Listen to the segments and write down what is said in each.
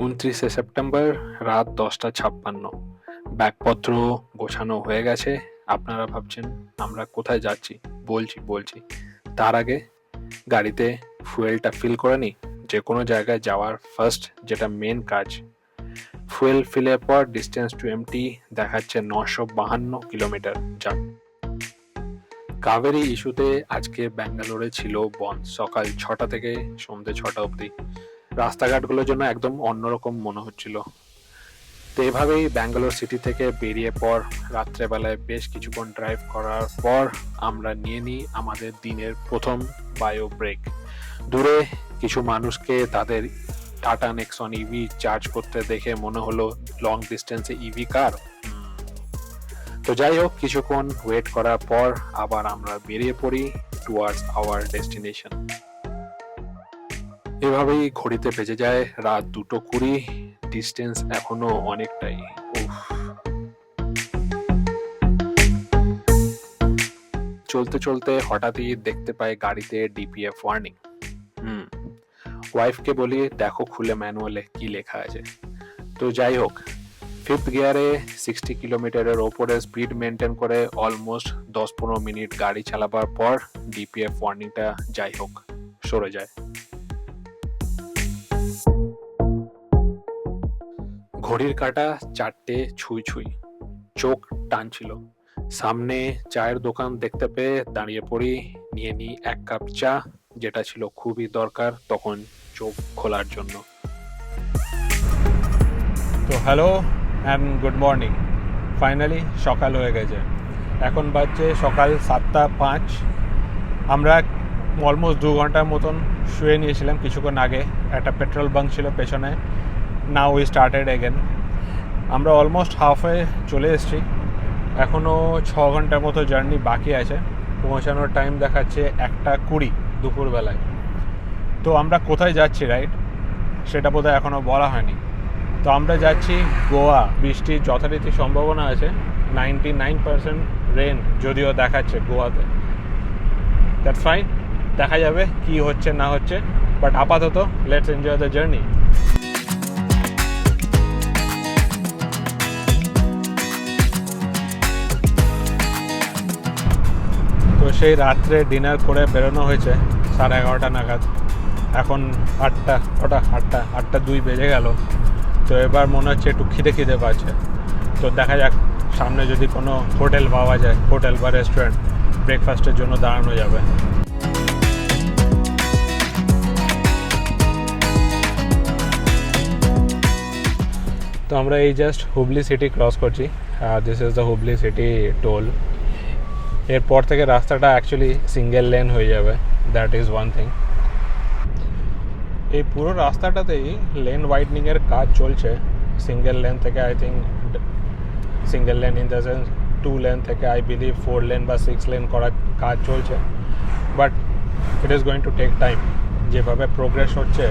29 September রাত 10:56। ব্যাগপত্র গোছানো হয়ে গেছে। আপনারা ভাবছেন আমরা কোথায় যাচ্ছি? বলছি। তার আগে গাড়িতে ফুয়েলটা ফিল করে নিই। যে কোনো জায়গায় যাওয়ার ফার্স্ট যেটা মেন কাজ, ফুয়েল ফিলের পর ডিস্টেন্স টু এমটি দেখাচ্ছে 952 কিলোমিটার। যাক, কাবেরী ইস্যুতে আজকে ব্যাঙ্গালোরে ছিল বন্ধ সকাল 6টা থেকে সন্ধ্যে 6টা অবধি। রাস্তাঘাটগুলোর জন্য একদম অন্যরকম মনে হচ্ছিল। তো এভাবেই ব্যাঙ্গালোর সিটি থেকে বেরিয়ে পর রাত্রেবেলায় বেশ কিছুক্ষণ ড্রাইভ করার পর আমরা নিয়ে নিই আমাদের দিনের প্রথম বায়ো ব্রেক। দূরে কিছু মানুষকে তাদের টাটা নেক্সন ইভি চার্জ করতে দেখে মনে হলো লং ডিস্টেন্সে ইভি কার। তো যাই হোক, কিছুক্ষণ ওয়েট করার পর আবার আমরা বেরিয়ে পড়ি টুয়ার্ডস আওয়ার ডেস্টিনেশন। এভাবেই ঘড়িতে বেজে যায় রাত 2:20। ডিস্টেন্স এখনো অনেকটাই। চলতে হঠাৎই দেখতে পাই গাড়িতে ডিপিএফ ওয়ার্নিং। ওয়াইফকে বলি দেখো খুলে ম্যানুয়ালে কি লেখা আছে। তো যাই হোক, 5th গিয়ারে 60 কিলোমিটারের ওপরে স্পিড মেনটেন করে অলমোস্ট 10-15 মিনিট গাড়ি চালাবার পর ডিপিএফ ওয়ার্নিংটা যাই হোক সরে যায়। ঘড়ির কাঁটা 4টে ছুঁই। চোখ টানছিল। সামনে চায়ের দোকান দেখতে পেয়ে দাঁড়িয়ে পড়ি, নিয়ে নিই 1 কাপ চা, যেটা ছিল খুবই দরকার তখন চোখ খোলার জন্য। তো hello and good morning. Finally সকাল হয়ে গেছে। এখন বাজছে সকাল 7:05। আমরা অলমোস্ট 2 ঘন্টার মতন শুয়ে নিয়েছিলাম কিছুক্ষণ আগে। একটা পেট্রোল বাঙ্ক ছিল পেছনে। Now we started again. আমরা অলমোস্ট হাফে চলে এসেছি। এখনও 6 ঘন্টার মতো জার্নি বাকি আছে। পৌঁছানোর টাইম দেখাচ্ছে 1:20 দুপুরবেলায়। তো আমরা কোথায় যাচ্ছি রাইট, সেটা বোধহয় এখনও বলা হয়নি। তো আমরা যাচ্ছি গোয়া। বৃষ্টির যথারীতি সম্ভাবনা আছে, 99% রেন যদিও দেখাচ্ছে গোয়াতে। দ্যাটস ফাইন, দেখা যাবে কি হচ্ছে না হচ্ছে, বাট আপাতত লেটস এনজয় দ্য জার্নি। তো সেই রাত্রে ডিনার করে বেরোনো হয়েছে 11:30 নাগাদ। এখন 8:02 বেজে গেল। তো এবার মনে হচ্ছে একটু খিদে পাচ্ছে। তো দেখা যাক সামনে যদি কোনো হোটেল পাওয়া যায়, হোটেল বা রেস্টুরেন্ট, ব্রেকফাস্টের জন্য দাঁড়ানো যাবে। তো আমরা এই জাস্ট হুবলি সিটি ক্রস করছি। This is the Hubli city toll. এরপর থেকে রাস্তাটা অ্যাকচুয়ালি সিঙ্গেল লেন হয়ে যাবে, দ্যাট ইজ ওয়ান থিং। এই পুরো রাস্তাটাতেই লেন ওয়াইডনিংয়ের কাজ চলছে। সিঙ্গেল লেন থেকে I think single lane in the sense 2 lane থেকে আই বিলিভ 4 লেন বা 6 লেন করার কাজ চলছে। But it is going to take time. যেভাবে প্রোগ্রেস হচ্ছে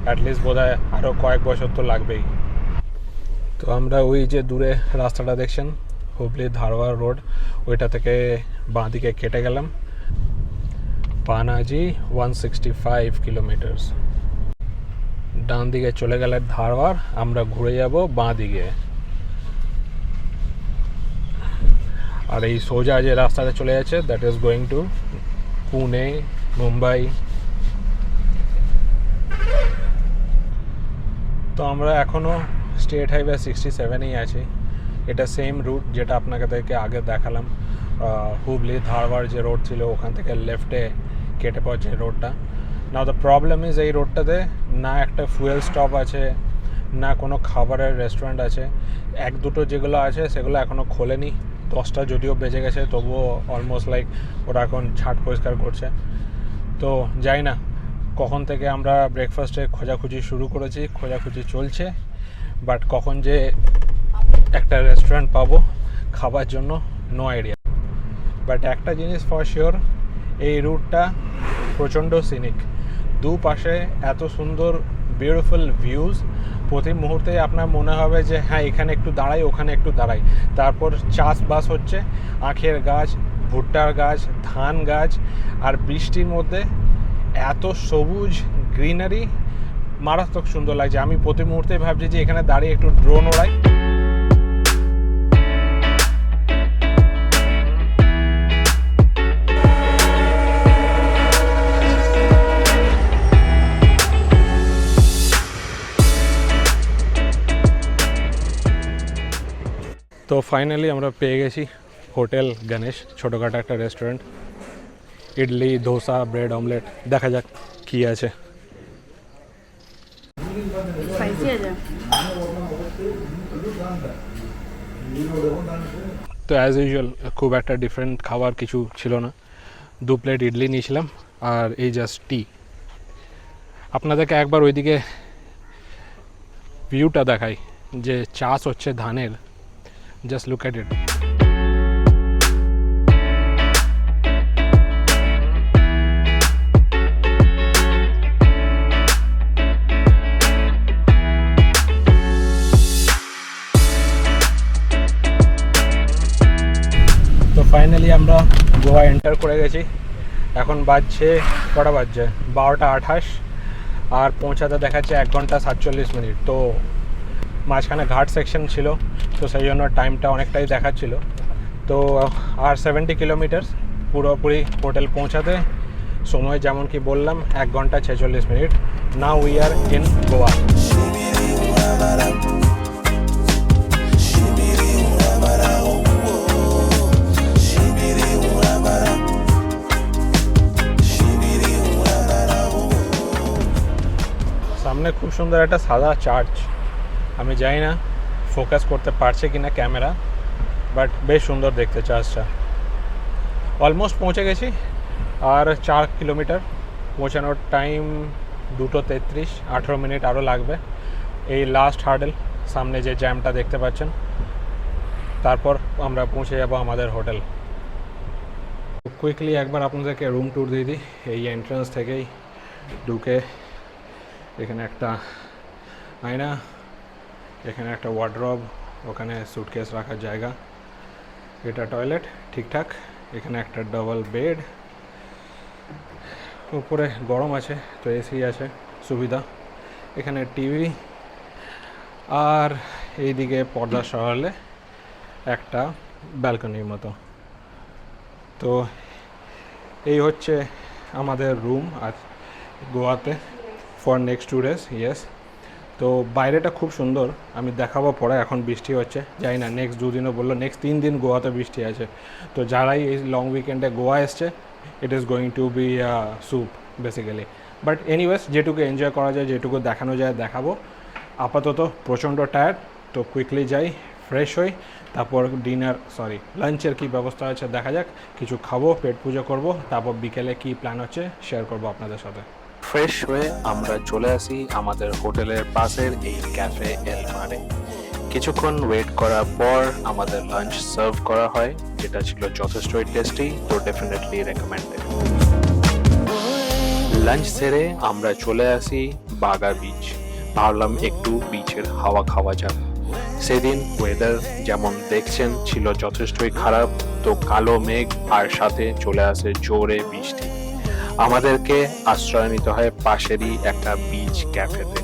অ্যাটলিস্ট বোধহয় আরও কয়েক বছর তো লাগবেই। তো আমরা ওই যে দূরে রাস্তাটা দেখছেন, হুবলি ধারওয়াড় রোড, ওইটা থেকে বাঁ দিকে কেটে গেলাম। পানাজি 165 কিলোমিটার। ডান দিকে চলে গেলে ধারওয়াড়, আমরা ঘুরে যাব বাঁ দিকে। আর এই সোজা যে রাস্তাটা চলে যাচ্ছে that is going two Pune, Mumbai. তো আমরা এখনও স্টেট হাইওয়ে 67-এই আছি। এটা সেম রুট যেটা আপনাদেরকে আগে দেখালাম। হুবলি ধারওয়াড় যে রোড ছিল ওখান থেকে লেফটে কেটে পড়ছে রোডটা। নাও দ্য প্রবলেম ইজ এই রোডটাতে না একটা ফুয়েল স্টপ আছে, না কোনো খাবারের রেস্টুরেন্ট আছে। 1-2 যেগুলো আছে সেগুলো এখনও খোলেনি। 10টা যদিও বেজে গেছে, তবুও অলমোস্ট লাইক ওরা এখন ঝাঁট পরিষ্কার করছে। তো যাই না কখন থেকে আমরা ব্রেকফাস্টে খোঁজাখুঁজি শুরু করেছি, খোঁজাখুঁজি চলছে, বাট কখন যে একটা রেস্টুরেন্ট পাবো খাবার জন্য নো আইডিয়া। বাট একটা জিনিস ফর শিওর, এই রুটটা প্রচণ্ড সিনিক। দুপাশে এত সুন্দর বিউটিফুল ভিউজ, প্রতি মুহূর্তে আপনার মনে হবে যে হ্যাঁ এখানে একটু দাঁড়াই, ওখানে একটু দাঁড়াই। তারপর চাষবাস হচ্ছে, আখের গাছ, ভুট্টার গাছ, ধান গাছ, আর বৃষ্টির মধ্যে এত সবুজ গ্রিনারি, মারাত্মক সুন্দর লাগছে। আমি প্রতি মুহূর্তে ভাবছি যে এখানে দাঁড়িয়ে একটু ড্রোন ওড়াই। তো ফাইনালি আমরা পেয়ে গেছি হোটেল গণেশ, ছোটোখাটো একটা restaurant. Idli, dosa, bread omelette, দেখা যাক কী আছে। তো অ্যাজ ইউজুয়াল খুব একটা ডিফারেন্ট খাবার কিছু ছিল না। 2 প্লেট ইডলি নিয়েছিলাম আর এই জাস্ট টি। আপনাদেরকে একবার ওইদিকে ভিউটা দেখাই যে চাষ হচ্ছে ধানের। Just look at it. তো ফাইনালি আমরা গোয়া এন্টার করে গেছি। এখন বাজছে কটা বাজছে 12:28 আর পৌঁছাতে দেখাচ্ছে 1 ঘন্টা 47 মিনিট। তো মাঝখানে ঘাট সেকশন ছিল, তো সেই জন্য টাইমটা অনেকটাই দেখাচ্ছিল। তো আর 70 কিলোমিটার পুরোপুরি হোটেল পৌঁছাতে সময় যেমন কি বললাম 1 ঘন্টা 46 minute. Now we are in Goa. সামনে খুব সুন্দর একটা সাদা চার্চ। আমি জানি না ফোকাস করতে পারছে কিনা ক্যামেরা, বাট বেশ সুন্দর দেখতে চার্চটা। অলমোস্ট পৌঁছে গেছি, আর 4 কিলোমিটার পৌঁছানোর টাইম 2:33, 18 মিনিট আরও লাগবে। এই লাস্ট হার্ডেল, সামনে যে জ্যামটা দেখতে পাচ্ছেন, তারপর আমরা পৌঁছে যাব আমাদের হোটেল। কুইকলি একবার আপনাদেরকে রুম ট্যুর দিয়ে দিই। এই এন্ট্রান্স থেকেই ঢুকে এখানে একটা আয়না, এখানে একটা ওয়ার্ডরোব, ওখানে সুটকেস রাখার জায়গা, এটা টয়লেট ঠিকঠাক, এখানে একটা ডাবল বেড, উপরে গরম আছে তো এসি আছে সুবিধা, এখানে টিভি, আর এইদিকে পর্দা সরালে একটা ব্যালকনির মতো। তো এই হচ্ছে আমাদের রুম আজ গোয়াতে ফর নেক্সট 2 days। ইয়েস, তো বাইরেটা খুব সুন্দর, আমি দেখাবো পরে। এখন বৃষ্টি হচ্ছে, জানি না নেক্সট 2 দিনও বললো, নেক্সট 3 দিন গোয়াতে বৃষ্টি আছে। তো যারাই এই লং উইকেন্ডে গোয়া এসছে, it is going to be soup basically. But anyways, যেটুকু এনজয় করা যায়, যেটুকু দেখানো যায় দেখাবো। আপাতত প্রচণ্ড টায়ার্ড, তো কুইকলি যাই, ফ্রেশ হই, তারপর লাঞ্চের কী ব্যবস্থা আছে দেখা যাক। কিছু খাবো, পেট পুজো করব, তারপর বিকেলে কী প্ল্যান হচ্ছে শেয়ার করবো আপনাদের সাথে। ফ্রেশ হয়ে আমরা চলে আসি আমাদের হোটেলের পাশের এই ক্যাফে এল মারে। কিছুক্ষণ ওয়েট করার পর আমাদের লাঞ্চ সার্ভ করা হয়, যেটা ছিল যথেষ্টই টেস্টি, তো ডেফিনেটলি রেকমেন্ডেড। লাঞ্চ সেরে আমরা চলে আসি বাগা বিচ। ভাবলাম একটু বিচের হাওয়া খাওয়া যাক। সেদিন ওয়েদার যেমন দেখছেন ছিল যথেষ্টই খারাপ, তো কালো মেঘ আর সাথে চলে আসে জোরে বৃষ্টি। আমাদেরকে আশ্রয় নিতে হয় পাশেরই একটা বিচ ক্যাফেতে।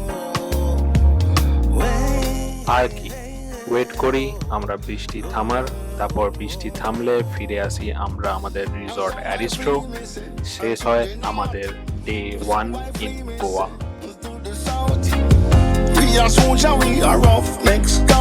আর কি ওয়েট করি আমরা বৃষ্টি থামার, তারপর বৃষ্টি থামলে ফিরে আসি আমরা আমাদের রিসর্ট অ্যারিস্টো। শেষ হয় আমাদের day 1 in Goa. We are soon, we are off next.